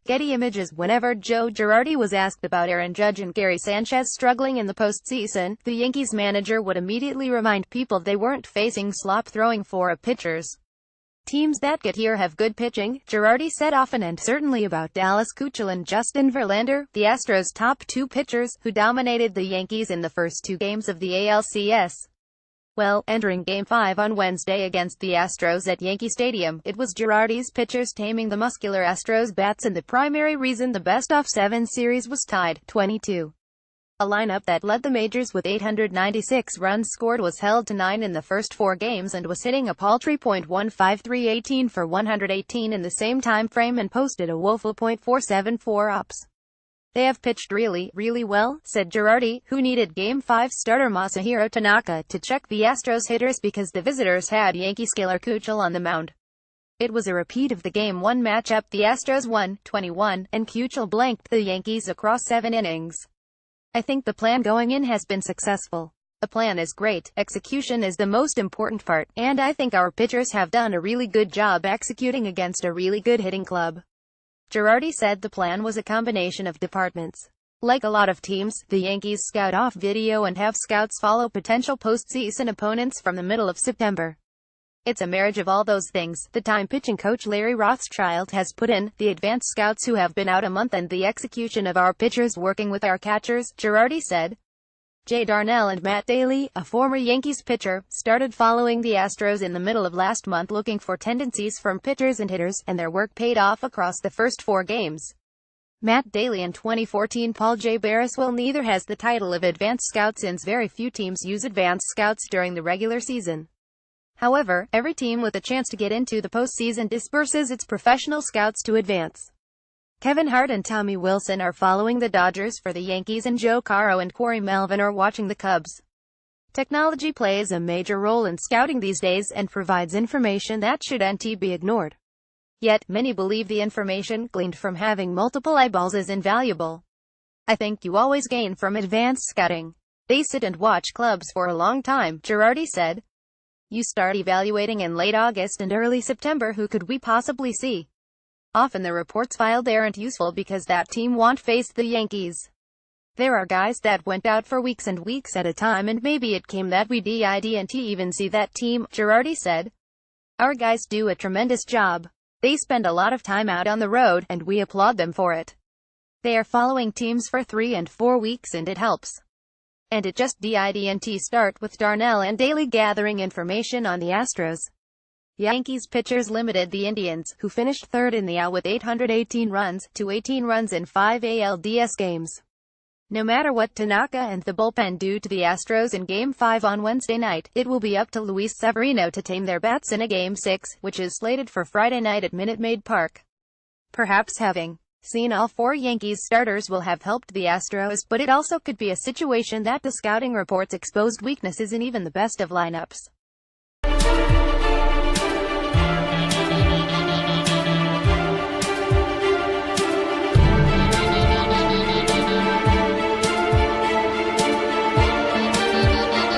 Getty Images. Whenever Joe Girardi was asked about Aaron Judge and Gary Sanchez struggling in the postseason, the Yankees manager would immediately remind people they weren't facing slop throwing for pitchers. Teams that get here have good pitching, Girardi said often and certainly about Dallas Keuchel and Justin Verlander, the Astros' top two pitchers, who dominated the Yankees in the first two games of the ALCS. Well, entering Game 5 on Wednesday against the Astros at Yankee Stadium, it was Girardi's pitchers taming the muscular Astros bats and the primary reason the best-of-7 series was tied, 22. A lineup that led the majors with 896 runs scored was held to 9 in the first 4 games and was hitting a paltry .153, 18 for 118 in the same time frame and posted a woeful .474 ops. "They have pitched really well," said Girardi, who needed Game 5 starter Masahiro Tanaka to check the Astros hitters because the visitors had Yankee skiller Keuchel on the mound. It was a repeat of the Game 1 matchup. The Astros won 21, and Keuchel blanked the Yankees across 7 innings. "I think the plan going in has been successful. The plan is great, execution is the most important part, and I think our pitchers have done a really good job executing against a really good hitting club." Girardi said the plan was a combination of departments. Like a lot of teams, the Yankees scout off video and have scouts follow potential postseason opponents from the middle of September. "It's a marriage of all those things. The time pitching coach Larry Rothschild has put in, the advanced scouts who have been out a month and the execution of our pitchers working with our catchers," Girardi said. Jay Darnell and Matt Daly, a former Yankees pitcher, started following the Astros in the middle of last month looking for tendencies from pitchers and hitters, and their work paid off across the first 4 games. Matt Daly in 2014. Paul J. Barriswell neither has the title of advanced scout since very few teams use advanced scouts during the regular season. However, every team with a chance to get into the postseason disperses its professional scouts to advance. Kevin Hart and Tommy Wilson are following the Dodgers for the Yankees, and Joe Caro and Corey Melvin are watching the Cubs. Technology plays a major role in scouting these days and provides information that shouldn't be ignored. Yet, many believe the information gleaned from having multiple eyeballs is invaluable. "I think you always gain from advanced scouting. They sit and watch clubs for a long time," Girardi said. "You start evaluating in late August and early September. Who could we possibly see? Often the reports filed aren't useful because that team won't face the Yankees. There are guys that went out for weeks and weeks at a time, and maybe it came that we didn't even see that team," Girardi said. "Our guys do a tremendous job. They spend a lot of time out on the road, and we applaud them for it. They are following teams for 3 and 4 weeks and it helps. And it just didn't start with Darnell and Daly gathering information on the Astros." Yankees pitchers limited the Indians, who finished third in the AL with 818 runs, to 18 runs in 5 ALDS games. No matter what Tanaka and the bullpen do to the Astros in Game 5 on Wednesday night, it will be up to Luis Severino to tame their bats in a Game 6, which is slated for Friday night at Minute Maid Park. Perhaps having seen all 4 Yankees starters will have helped the Astros, but it also could be a situation that the scouting reports exposed weaknesses in even the best of lineups.